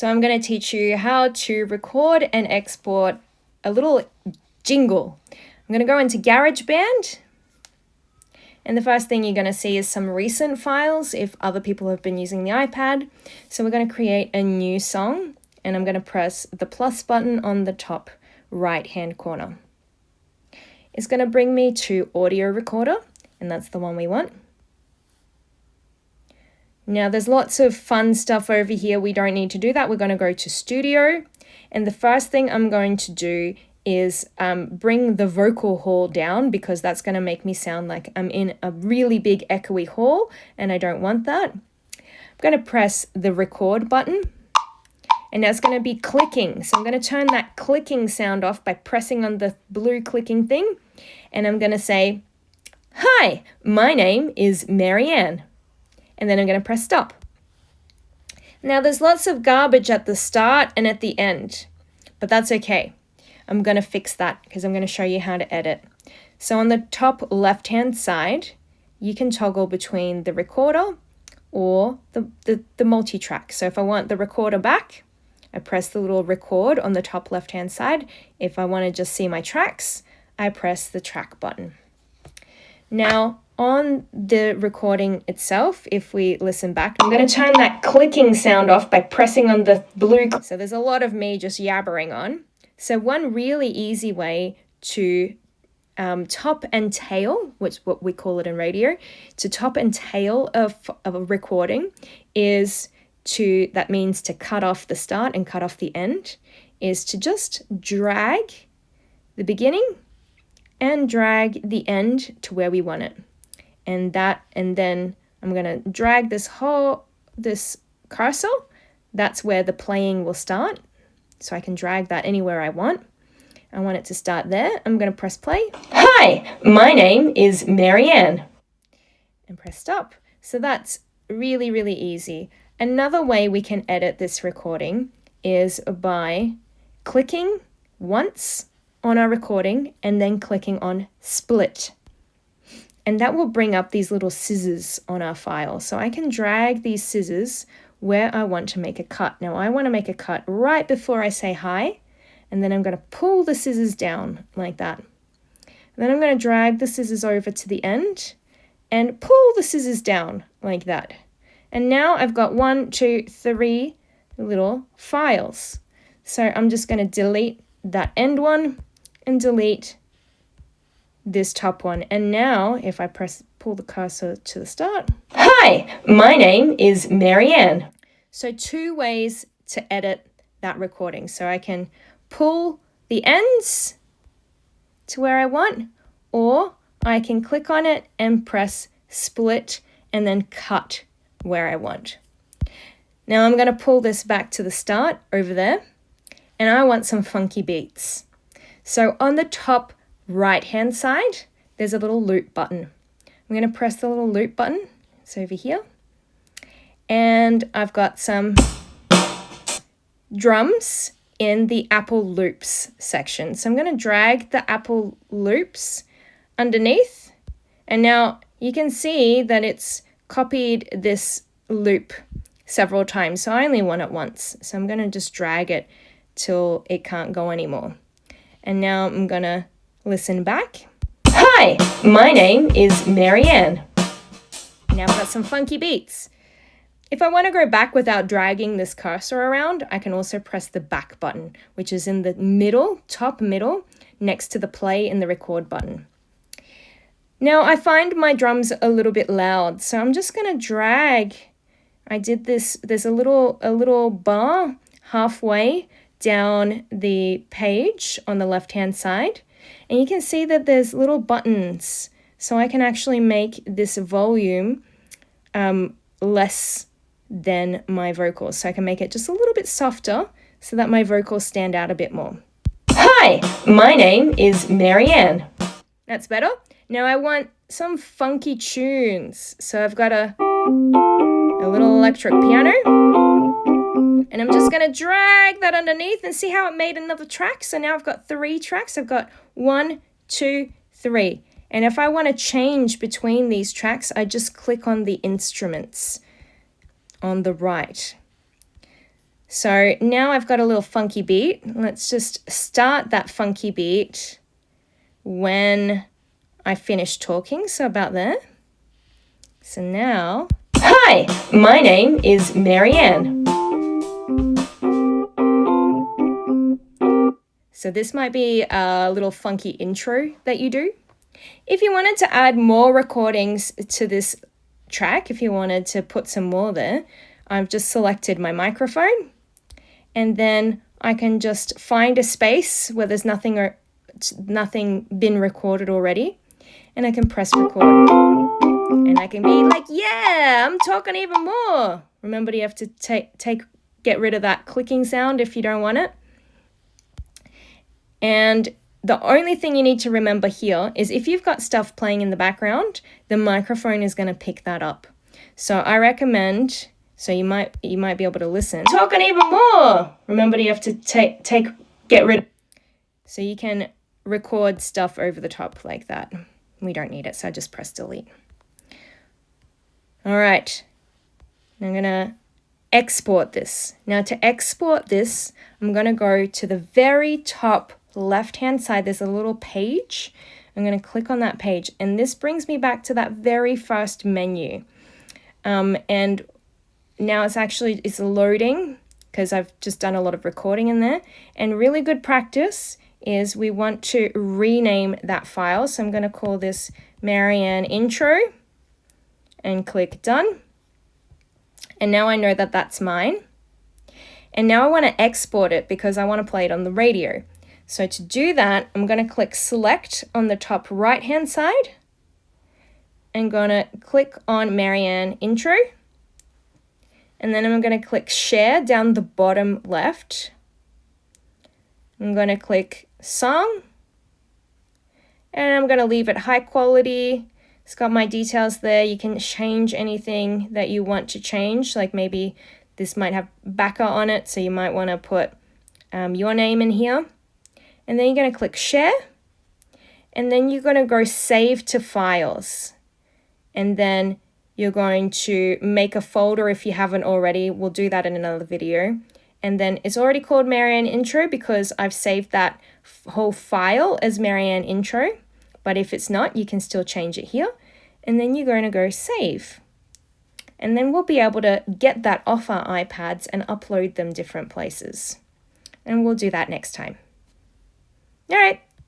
So I'm going to teach you how to record and export a little jingle. I'm going to go into GarageBand, and the first thing you're going to see is some recent files if other people have been using the iPad. So we're going to create a new song, and I'm going to press the plus button on the top right hand corner. It's going to bring me to audio recorder, and that's the one we want. Now there's lots of fun stuff over here. We don't need to do that. We're going to go to studio, and the first thing I'm going to do is bring the vocal hall down, because that's going to make me sound like I'm in a really big echoey hall, and I don't want that. I'm going to press the record button, and that's going to be clicking. So I'm going to turn that clicking sound off by pressing on the blue clicking thing, and I'm going to say, "Hi, my name is Marianne." And then I'm going to press stop. Now there's lots of garbage at the start and at the end, but that's okay. I'm going to fix that because I'm going to show you how to edit. So on the top left-hand side, you can toggle between the recorder or the multi-track. So if I want the recorder back, I press the little record on the top left-hand side. If I want to just see my tracks, I press the track button. Now, on the recording itself, if we listen back, I'm going to turn that clicking sound off by pressing on the blue. So there's a lot of me just yabbering on. So one really easy way to top and tail, which is what we call it in radio, to top and tail of a recording that means to cut off the start and cut off the end, is to just drag the beginning and drag the end to where we want it. And then I'm going to drag this cursor. That's where the playing will start. So I can drag that anywhere I want. I want it to start there. I'm going to press play. "Hi, my name is Marianne." And press stop. So that's really, really easy. Another way we can edit this recording is by clicking once on our recording and then clicking on split. And that will bring up these little scissors on our file. So I can drag these scissors where I want to make a cut. Now I want to make a cut right before I say hi, and then I'm going to pull the scissors down like that. And then I'm going to drag the scissors over to the end and pull the scissors down like that. And now I've got 1, 2, 3 little files. So I'm just going to delete that end one and delete this top one. And now if I pull the cursor to the start. "Hi, my name is Marianne." So 2 ways to edit that recording. So I can pull the ends to where I want, or I can click on it and press split and then cut where I want. Now I'm going to pull this back to the start over there, and I want some funky beats. So on the top right hand side, there's a little loop button. I'm going to press the little loop button. It's over here. And I've got some drums in the Apple loops section. So I'm going to drag the Apple loops underneath. And now you can see that it's copied this loop several times. So I only want it once. So I'm going to just drag it till it can't go anymore. And now I'm going to listen back. "Hi, my name is Marianne." Now I've got some funky beats. If I want to go back without dragging this cursor around, I can also press the back button, which is in the middle, top middle, next to the play and the record button. Now I find my drums a little bit loud, so I'm just going to drag. I did this, there's a little bar halfway down the page on the left-hand side. And you can see that there's little buttons, so I can actually make this volume less than my vocals. So I can make it just a little bit softer so that my vocals stand out a bit more. "Hi, my name is Marianne." That's better. Now I want some funky tunes. So I've got a little electric piano. And I'm just going to drag that underneath and see how it made another track. So now I've got 3 tracks. I've got 1, 2, 3. And if I want to change between these tracks, I just click on the instruments on the right. So now I've got a little funky beat. Let's just start that funky beat when I finish talking, so about there. So now, hi, my name is Marianne. So this might be a little funky intro that you do. If you wanted to add more recordings to this track, if you wanted to put some more there, I've just selected my microphone, and then I can just find a space where there's nothing been recorded already, and I can press record. And I can be like, yeah, I'm talking even more. Remember, you have to get rid of that clicking sound if you don't want it. And the only thing you need to remember here is if you've got stuff playing in the background, the microphone is going to pick that up. So I recommend, so you might be able to listen. Talking even more. Remember, you have to get rid of. So you can record stuff over the top like that. We don't need it, so I just press delete. All right, I'm going to export this. Now to export this, I'm going to go to the very top left-hand side. There's a little page. I'm going to click on that page, and this brings me back to that very first menu. And now it's loading because I've just done a lot of recording in there. And really good practice is we want to rename that file. So I'm going to call this Marianne Intro. And click done. And now I know that that's mine. And now I want to export it because I want to play it on the radio. So to do that, I'm going to click select on the top right hand side. I'm going to click on Marianne Intro. And then I'm going to click share down the bottom left. I'm going to click song. And I'm going to leave it high quality. It's got my details there. You can change anything that you want to change. Like maybe this might have BACA on it, so you might want to put your name in here. And then you're going to click share. And then you're going to go save to files. And then you're going to make a folder if you haven't already. We'll do that in another video. And then it's already called Marianne Intro because I've saved that whole file as Marianne Intro. But if it's not, you can still change it here. And then you're going to go save. And then we'll be able to get that off our iPads and upload them different places. And we'll do that next time. All right.